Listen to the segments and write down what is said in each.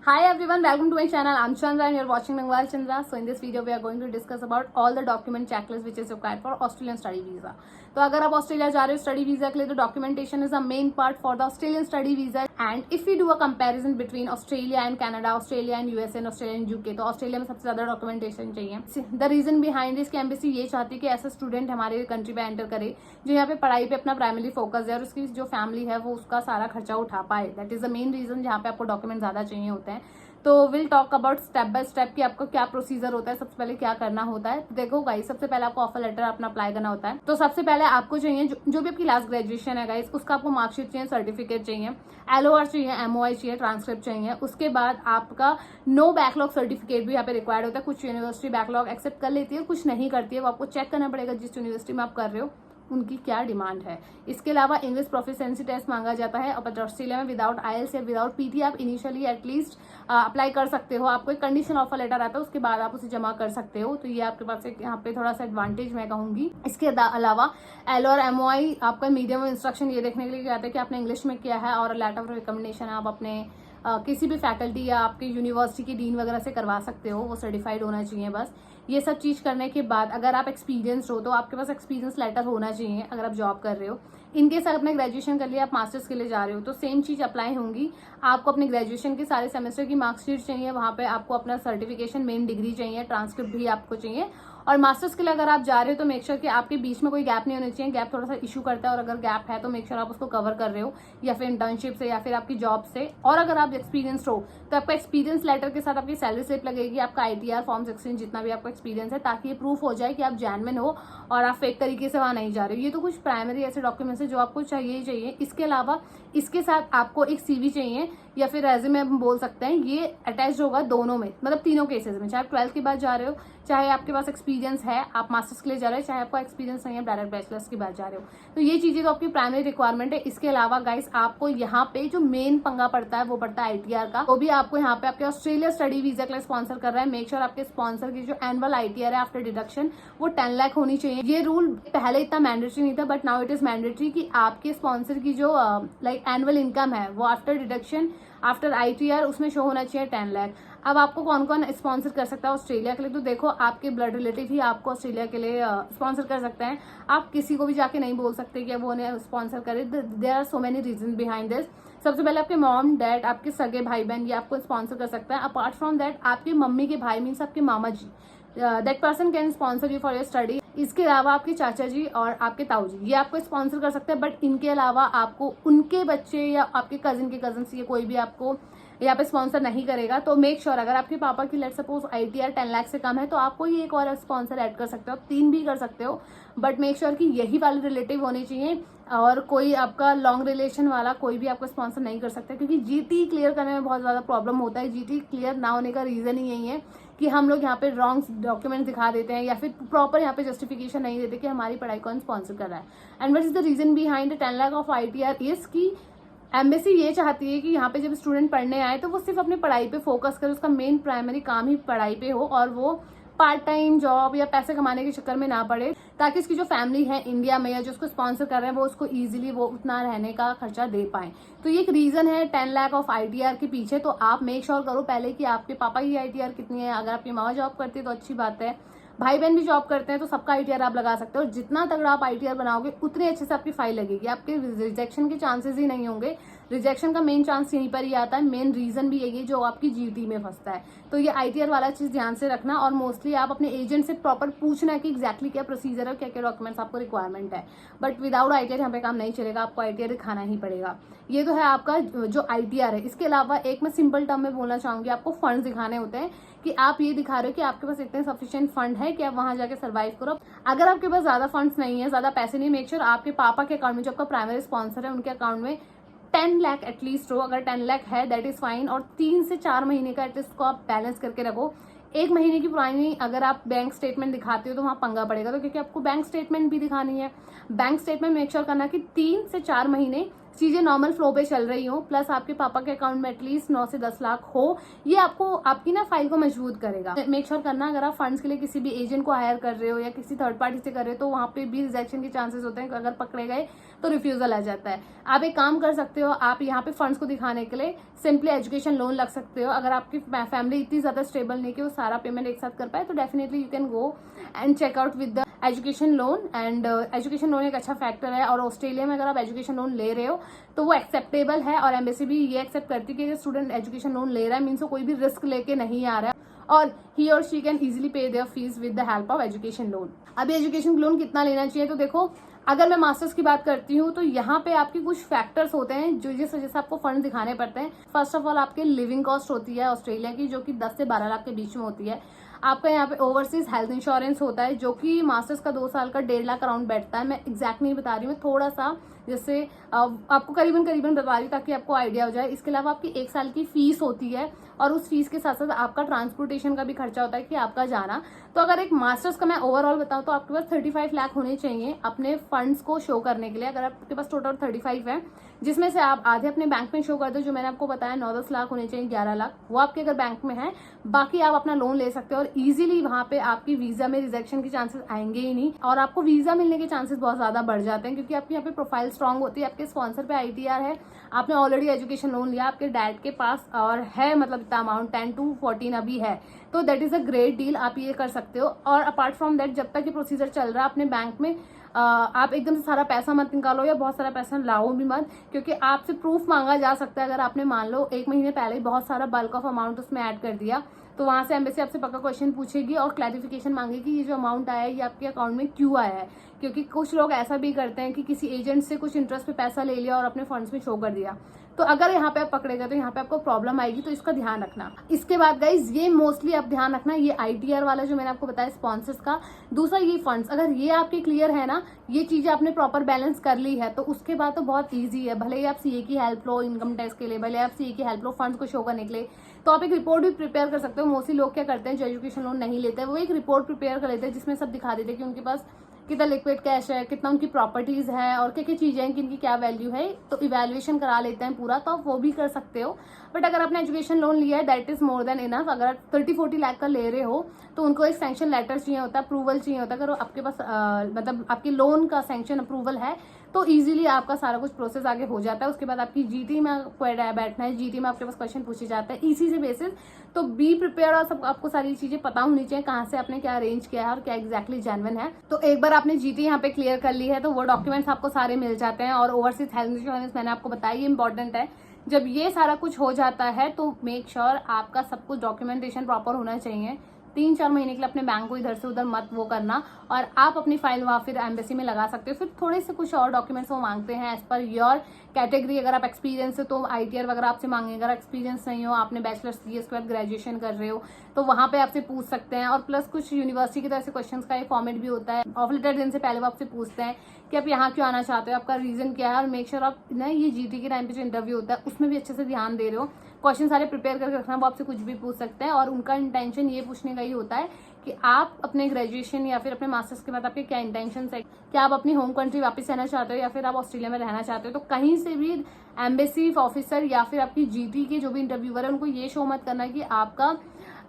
Hi everyone, welcome to my channel. I'm Chandra and you're watching Bengal Chandra. So in this video we are going to discuss about all the document checklist which is required for Australian study visa. तो अगर आप Australia जा रहे हो study visa के लिए तो documentation is a main part for the Australian study visa. And if you do a comparison between Australia and Canada, Australia and USA and Australia and UK, तो ऑस्ट्रेलिया में सबसे ज्यादा डॉक्यूमेंटेशन चाहिए. The reason behind इसकी embassy ये चाहती है कि ऐसा स्टूडेंट हमारे कंट्री में एंटर करे जो यहाँ पे पढ़ाई पे अपना प्राइमरी फोकस है और उसकी जो फैमिली है वो उसका सारा खर्चा उठा पाए. That is the main reason जहाँ पे आपको डॉक्यूमेंट ज्यादा चाहिए होते हैं. तो will talk about step by step कि आपको क्या प्रोसीजर होता है, सबसे पहले क्या करना होता है. देखो गाइस, सबसे पहले आपको ऑफर लेटर अपना अप्लाई करना होता है. तो सबसे पहले आपको चाहिए जो भी आपकी लास्ट ग्रेजुएशन है गाइस, उसका आपको मार्कशीट चाहिए, सर्टिफिकेट चाहिए, एलओआर चाहिए, एमओआई चाहिए, ट्रांसक्रिप्ट चाहिए. उसके बाद आपका नो बैकलॉग सर्टिफिकेट भी यहाँ पे रिक्वायर्ड होता है. कुछ यूनिवर्सिटी बैकलॉग एक्सेप्ट कर लेती है, कुछ नहीं करती है. वो आपको चेक करना पड़ेगा जिस यूनिवर्सिटी में आप कर रहे हो उनकी क्या डिमांड है. इसके अलावा इंग्लिश प्रोफिशिएंसी टेस्ट मांगा जाता है. और ऑस्ट्रेलिया में विदाउट आईएलटीएस या विदाउट पीटी आप इनिशियली एटलीस्ट अप्लाई कर सकते हो. आपको एक कंडीशन ऑफर लेटर आता है, उसके बाद आप उसे जमा कर सकते हो. तो ये आपके पास एक यहाँ पे थोड़ा सा एडवांटेज मैं कहूंगी. इसके अलावा एल और एमओआई आपका मीडियम ऑफ इंस्ट्रक्शन ये देखने के लिए आता है कि आपने इंग्लिश में किया है, और लेटर ऑफ रिकमेंडेशन आप अपने किसी भी फैकल्टी या आपकी यूनिवर्सिटी के डीन वगैरह से करवा सकते हो. वो सर्टिफाइड होना चाहिए. बस ये सब चीज करने के बाद अगर आप एक्सपीरियंस हो तो आपके पास एक्सपीरियंस लेटर होना चाहिए अगर आप जॉब कर रहे हो. इनकेस आपने ग्रेजुएशन कर लिया, आप मास्टर्स के लिए जा रहे हो तो सेम चीज अप्लाई होंगी. आपको अपने ग्रेजुएशन के सारे सेमेस्टर की मार्कशीट चाहिए, वहां पे आपको अपना सर्टिफिकेशन, मेन डिग्री चाहिए, ट्रांसक्रिप्ट भी आपको चाहिए. और मास्टर्स के लिए अगर आप जा रहे हो तो मेक श्योर कि आपके बीच में कोई गैप नहीं होना चाहिए. गैप थोड़ा सा इशू करता है, और अगर गैप है तो मेक श्योर आप उसको कवर कर रहे हो या फिर इंटर्नशिप से या फिर आपकी जॉब से. और अगर आप एक्सपीरियंस हो तो आपका एक्सपीरियंस लेटर के साथ आपकी सैलरी स्लिप लगेगी, आपका आईटीआर फॉर्म 16 जितना भी आपका एक्सपीरियंस है, ताकि ये प्रूफ हो जाए कि आप जेन्युइन हो और आप फेक तरीके से वहां नहीं जा रहे हो. ये तो कुछ प्राइमरी ऐसे डॉक्यूमेंट्स है जो आपको चाहिए ही चाहिए. इसके अलावा इसके साथ आपको एक सीवी चाहिए या फिर रेज्यूमे हम बोल सकते हैं. ये अटैच होगा दोनों में, मतलब तीनों केसेस में. चाहे आप 12th के बाद जा रहे हो, चाहे आपके पास एक्सपीरियंस है, आप मास्टर्स के लिए जा रहे हो, चाहे आपको एक्सपीरियंस नहीं है, डायरेक्ट बैचलर्स के बाद जा रहे हो. तो ये चीजें तो आपकी प्राइमरी रिक्वायरमेंट है. इसके अलावा गाइस आपको यहाँ पे जो मेन पंगा पड़ता है वो पड़ता है आईटीआर का. वो भी आपको यहाँ पे आपके ऑस्ट्रेलिया स्टडी वीजा के लिए स्पॉन्सर कर रहा है. मेक श्योर आपके स्पॉन्सर की जो एनुअल आईटीआर है आफ्टर डिडक्शन वो 10 लाख होनी चाहिए. ये रूल पहले इतना मैंडेटरी नहीं था, but now it is mandatory कि आपके स्पॉन्सर की जो लाइक एनुअल इनकम है वो आफ्टर डिडक्शन, आफ्टर आईटीआर, उसमें शो होना चाहिए 10 लाख. अब आपको कौन कौन स्पॉन्सर कर सकता है ऑस्ट्रेलिया के लिए? तो देखो, आपके ब्लड रिलेटिव ही आपको ऑस्ट्रेलिया के लिए स्पॉन्सर कर सकते हैं. आप किसी को भी जाके नहीं बोल सकते कि वो उन्हें स्पॉन्सर करे. There are so many reason behind this. सबसे पहले आपके मॉम डैड, आपके सगे भाई बहन, ये आपको स्पॉन्सर कर सकता है. अपार्ट फ्रॉम दैट आपके मम्मी के भाई मीन्स आपके मामा जी, that person can sponsor you for your study. इसके अलावा आपके चाचा जी और आपके ताऊ जी ये आपको स्पॉन्सर कर सकते हैं. बट इनके अलावा आपको उनके बच्चे या आपके कजिन के कजिन से कोई भी आपको यहाँ पे स्पॉन्सर नहीं करेगा. तो मेक श्योर अगर आपके पापा की लेट सपोज आईटीआर 10 लाख से कम है तो आपको ये एक और स्पॉन्सर ऐड कर सकते हो. 3 भी कर सकते हो, बट मेक श्योर कि यही वाले रिलेटिव होने चाहिए और कोई आपका लॉन्ग रिलेशन वाला कोई भी आपको स्पॉन्सर नहीं कर सकता. क्योंकि जीटी क्लियर करने में बहुत ज्यादा प्रॉब्लम होता है. जीटी क्लियर ना होने का रीजन ही यही है कि हम लोग यहाँ पे रॉन्ग डॉक्यूमेंट दिखा देते हैं या फिर प्रॉपर यहाँ पे जस्टिफिकेशन नहीं देते कि हमारी पढ़ाई कौन स्पॉन्सर कर रहा है. And what is the reason behind 10 lakh of ITR is की एम्बेसी ये चाहती है कि यहाँ पे जब स्टूडेंट पढ़ने आए तो वो सिर्फ अपनी पढ़ाई पे फोकस करे, उसका मेन प्राइमरी काम ही पढ़ाई पे हो और वो पार्ट टाइम जॉब या पैसे कमाने के चक्कर में ना पड़े, ताकि उसकी जो फैमिली है इंडिया में या जो उसको स्पॉन्सर कर रहे हैं वो उसको इजीली वो उतना रहने का खर्चा दे पाए. तो ये एक रीजन है 10 लाख ऑफ आईटीआर के पीछे. तो आप मेक श्योर करो पहले कि आपके पापा की आईटीआर कितनी है. अगर आपकी मामा जॉब करती है तो अच्छी बात है, भाई बहन भी जॉब करते हैं तो सबका आईटीआर आप लगा सकते हो. जितना तगड़ा आप आईटीआर बनाओगे उतने अच्छे से आपकी फाइल लगेगी, आपके रिजेक्शन के चांसेस ही नहीं होंगे. रिजेक्शन का मेन चांस यहीं पर ही आता है. मेन रीजन भी यही है जो आपकी जीटी में फंसता है. तो ये आईटीआर वाला चीज ध्यान से रखना. और मोस्टली आप अपने एजेंट से प्रॉपर पूछना कि एग्जैक्टली क्या प्रोसीजर है, क्या क्या डॉक्यूमेंट्स आपको रिक्वायरमेंट है. बट विदाउट आईटीआर यहाँ पे काम नहीं चलेगा, आपको आईटीआर दिखाना ही पड़ेगा. ये तो है आपका जो आईटीआर है. इसके अलावा एक मैं सिंपल टर्म में बोलना चाहूंगी, आपको फंड दिखाने होते हैं कि आप ये दिखा रहे हो कि आपके पास इतने सफिशिएंट फंड है कि आप वहां जाके सर्वाइव करो. अगर आपके पास ज्यादा फंड्स नहीं है, ज्यादा पैसे नहीं, मेक श्योर आपके पापा के अकाउंट में जो आपका प्राइमरी स्पॉन्सर है उनके अकाउंट में 10 लाख एटलीस्ट हो. अगर 10 लाख है दैट इज फाइन. और 3 से 4 महीने का एटलीस्ट को आप बैलेंस करके रखो. 1 महीने की पुरानी अगर आप बैंक स्टेटमेंट दिखाते हो तो वहां पंगा पड़ेगा. तो क्योंकि आपको बैंक स्टेटमेंट भी दिखानी है. बैंक स्टेटमेंट मेक श्योर करना कि 3 से 4 महीने चीजें नॉर्मल फ्लो पे चल रही हो, प्लस आपके पापा के अकाउंट में एटलीस्ट 9 से 10 लाख हो, ये आपको आपकी ना फाइल को मजबूत करेगा। मेक श्योर करना अगर आप फंड्स के लिए किसी भी एजेंट को हायर कर रहे हो या किसी थर्ड पार्टी से कर रहे हो तो वहां पे भी रिजेक्शन के चांसेस होते हैं, अगर पकड़े गए तो रिफ्यूजल आ जाता है। आप एक काम कर सकते हो, आप यहाँ पे फंड्स को दिखाने के लिए सिंपली एजुकेशन लोन लग सकते हो। अगर आपकी फैमिली इतनी ज्यादा स्टेबल नहीं कि वो सारा पेमेंट एक साथ कर पाए तो definitely you can go and check out with the education loan. And education loan एक अच्छा फैक्टर है, और ऑस्ट्रेलिया में अगर आप एजुकेशन लोन ले रहे हो तो वो एक्सेप्टेबल है, और एम्बेसी भी ये एक्सेप्ट करती है कि अगर स्टूडेंट एजुकेशन लोन ले रहा है मीन्स वो कोई भी रिस्क लेके नहीं आ रहा है, और ही और शी कैन इजिली पे there fees with the help of education loan. अभी एजुकेशन लोन कितना लेना चाहिए, तो देखो अगर मैं मास्टर्स की बात करती हूँ तो यहाँ पे आपके कुछ फैक्टर्स होते हैं जो जिस वजह से आपको फंड दिखाने पड़ते हैं। फर्स्ट ऑफ ऑल आपके लिविंग कॉस्ट होती है ऑस्ट्रेलिया की, जो कि 10 से 12 लाख के बीच में होती है। आपका यहाँ पे ओवरसीज हेल्थ इंश्योरेंस होता है, जो कि मास्टर्स का 2 साल का 1.5 लाख अराउंड बैठता है। मैं एग्जैक्ट नहीं बता रही हूँ, थोड़ा सा जैसे आपको करीबन बता रही हूँ ताकि आपको आइडिया हो जाए। इसके अलावा आपकी 1 साल की फीस होती है, और उस फीस के साथ साथ आपका ट्रांसपोर्टेशन का भी खर्चा होता है कि आपका जाना। तो अगर एक मास्टर्स का मैं ओवरऑल बताऊं तो आपके पास 35 लाख होने चाहिए अपने फंड्स को शो करने के लिए। अगर आपके पास टोटल 35 है, जिसमें से आप आधे अपने बैंक में शो कर दो, जो मैंने आपको बताया 9-10 लाख होने चाहिए, 11 लाख वो आपके अगर बैंक में है, बाकी आप अपना लोन ले सकते हो। और इजीली वहां पे आपकी वीजा में रिजेक्शन के चांसेस आएंगे ही नहीं, और आपको वीजा मिलने के चांसेस बहुत ज्यादा बढ़ जाते हैं, क्योंकि आपकी यहाँ पे प्रोफाइल स्ट्रांग होती है, आपके स्पॉन्सर पे ITR है, आपने ऑलरेडी एजुकेशन लोन लिया आपके डैड के पास, और है मतलब इतना अमाउंट 10 to 14 अभी है, तो that is a great deal, आप ये कर सकते हो। और अपार्ट फ्रॉम दैट जब तक ये प्रोसीजर चल रहा है अपने बैंक में आप एकदम से सारा पैसा मत निकालो या बहुत सारा पैसा लाओ भी मत, क्योंकि आपसे प्रूफ मांगा जा सकता है। अगर आपने मान लो 1 महीने पहले ही बहुत सारा बल्क ऑफ अमाउंट उसमें ऐड कर दिया, तो वहां से एम्बेसी आपसे पक्का क्वेश्चन पूछेगी और क्लैरिफिकेशन मांगेगी ये जो अमाउंट आया है ये आपके अकाउंट में क्यों आया है। क्योंकि कुछ लोग ऐसा भी करते हैं कि किसी एजेंट से कुछ इंटरेस्ट पे पैसा ले लिया और अपने फंड्स में शो कर दिया, तो अगर यहाँ पे आप पकड़े गए तो यहाँ पे आपको प्रॉब्लम आएगी, तो इसका ध्यान रखना। इसके बाद गाइज ये मोस्टली आप ध्यान रखना, ये ITR वाला जो मैंने आपको बताया स्पॉन्सर्स का, दूसरा ये फंड्स, अगर ये आपके क्लियर है ना, ये चीजें आपने प्रॉपर बैलेंस कर ली है, तो उसके बाद तो बहुत ईजी है। भले ही आप CA की हेल्प लो इनकम टैक्स के लिए, भले आप CA की हेल्प लो फंड्स को शो करने के लिए, तो आप एक रिपोर्ट भी प्रिपेयर कर सकते हो। मोस्टली लोग क्या करते हैं जो एजुकेशन लोन नहीं लेते हैं, वो एक रिपोर्ट प्रिपेयर कर लेते हैं जिसमें सब दिखा देते हैं कि उनके पास कितना लिक्विड कैश है, कितना उनकी प्रॉपर्टीज है, और क्या क्या चीजें हैं कि इनकी क्या वैल्यू है, तो इवैल्यूएशन करा लेते हैं पूरा, तो आप वो भी कर सकते हो। बट अगर आपने एजुकेशन लोन लिया है that is more than enough. अगर आप 30-40 लाख का ले रहे हो तो उनको एक सैंक्शन लेटर चाहिए होता है, अप्रूवल चाहिए होता है। अगर आपके पास मतलब आपके लोन का सैंक्शन अप्रूवल है तो इजीली आपका सारा कुछ प्रोसेस आगे हो जाता है। उसके बाद आपकी GT में बैठना है, GT में आपके पास क्वेश्चन पूछे जाते हैं इसी से बेसिस, तो बी प्रिपेयर, और सब आपको सारी चीजें पता होनी चाहिए कहाँ से आपने क्या अरेंज किया है और क्या एग्जैक्टली जेन्युइन है। तो एक बार आपने GT यहाँ पे क्लियर कर ली है तो वो डॉक्यूमेंट्स आपको सारे मिल जाते हैं। और ओवरसीज हेल्थ इंश्योरेंस मैंने आपको बताया ये इंपॉर्टेंट है। जब ये सारा कुछ हो जाता है तो मेक श्योर आपका सब कुछ डॉक्यूमेंटेशन प्रॉपर होना चाहिए। 3-4 महीने के लिए अपने बैंक को इधर से उधर मत वो करना, और आप अपनी फाइल वहाँ फिर एम्बेसी में लगा सकते हो। फिर थोड़े से कुछ और डॉक्यूमेंट्स वो मांगते हैं एज पर योर कैटेगरी। अगर आप एक्सपीरियंस है तो ITR वगैरह आपसे मांगेंगे। अगर एक्सपीरियंस नहीं हो, आपने बैचलर्स की उसके बाद ग्रेजुएशन कर रहे हो, तो वहाँ पे आपसे पूछ सकते हैं। और प्लस कुछ यूनिवर्सिटी की तरफ से क्वेश्चन का एक फॉर्मेट भी होता है, ऑफ लेटर देने से पहले वो आपसे पूछते हैं कि आप यहाँ क्यों आना चाहते हो, आपका रीजन क्या है। और मेक श्योर आप ना ये GT के टाइम पे जो इंटरव्यू होता है उसमें भी अच्छे से ध्यान दे रहे हो, क्वेश्चन सारे प्रिपेयर करके रखना। वो आपसे कुछ भी पूछ सकते हैं, और उनका इंटेंशन ये पूछने का ही होता है कि आप अपने ग्रेजुएशन या फिर अपने मास्टर्स के बाद आपके क्या इंटेंशन है, क्या आप अपनी होम कंट्री वापस रहना चाहते हो या फिर आप ऑस्ट्रेलिया में रहना चाहते हो। तो कहीं से भी एम्बेसी ऑफिसर या फिर आपकी GT के जो भी इंटरव्यूअर है उनको ये शो मत करना कि आपका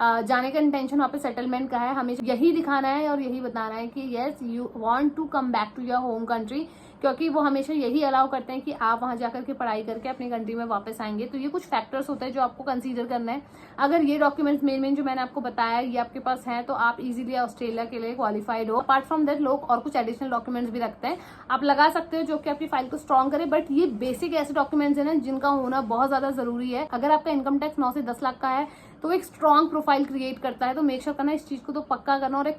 जाने का इंटेंशन वहाँ पे सेटलमेंट का है। हमें यही दिखाना है और यही बताना है कि yes you want to come back to your home country, क्योंकि वो हमेशा यही अलाउ करते हैं कि आप वहां जाकर के पढ़ाई करके अपनी कंट्री में वापस आएंगे। तो ये कुछ फैक्टर्स होते हैं जो आपको कंसीडर करना है। अगर ये डॉक्यूमेंट्स मेन जो मैंने आपको बताया ये आपके पास हैं तो आप इजीली ऑस्ट्रेलिया के लिए क्वालिफाइड हो। अपार्ट फ्रॉम दैट लोग और कुछ एडिशनल डॉक्यूमेंट्स भी रखते हैं, आप लगा सकते हो जो कि आपकी फाइल को स्ट्रॉन्ग करे। बट ये बेसिक ऐसे डॉक्यूमेंट्स है ना जिनका होना बहुत ज्यादा जरूरी है। अगर आपका इनकम टैक्स 9 से 10 लाख का है तो एक स्ट्रॉन्ग प्रोफाइल क्रिएट करता है, तो मेक श्योर करना इस चीज को तो पक्का करना। और एक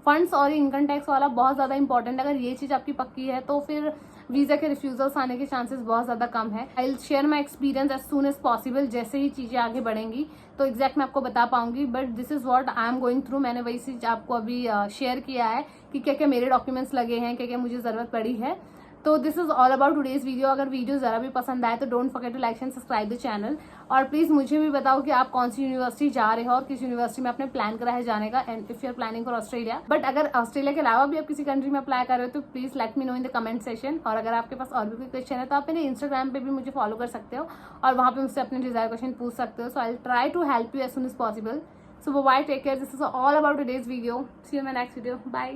फंड्स और इनकम टैक्स वाला बहुत ज्यादा इंपॉर्टेंट है। अगर ये चीज आपकी पक्की है तो फिर वीजा के रिफ्यूजल्स आने के चांसेस बहुत ज्यादा कम है। I will share my experience as soon as possible, जैसे ही चीजें आगे बढ़ेंगी तो एग्जैक्ट मैं आपको बता पाऊंगी। But this is what I am going through. मैंने वही चीज आपको अभी शेयर किया है कि क्या क्या मेरे डॉक्यूमेंट्स लगे हैं, क्या क्या मुझे जरूरत पड़ी है। तो this is all about today's video. अगर वीडियो जरा भी पसंद आए तो don't forget to like and subscribe the channel. और प्लीज मुझे भी बताओ कि आप कौन सी यूनिवर्सिटी जा रहे हो और किस यूनिवर्सिटी में आपने प्लान करा है जाने का, and if you are planning for Australia. But अगर ऑस्ट्रेलिया के अलावा भी आप किसी कंट्री में अप्लाई कर रहे हो तो please let me know in the comment section. और अगर आपके पास और भी कोई क्वेश्चन है तो आप मेरे इंस्टाग्राम पे भी मुझे फॉलो कर सकते हो और वहाँ पे मुझसे अपने डिजायर क्वेश्चन पूछ सकते हो। So I will try to help you as soon as possible. So bye, take care. This is all about today's video. See you in my next video. Bye.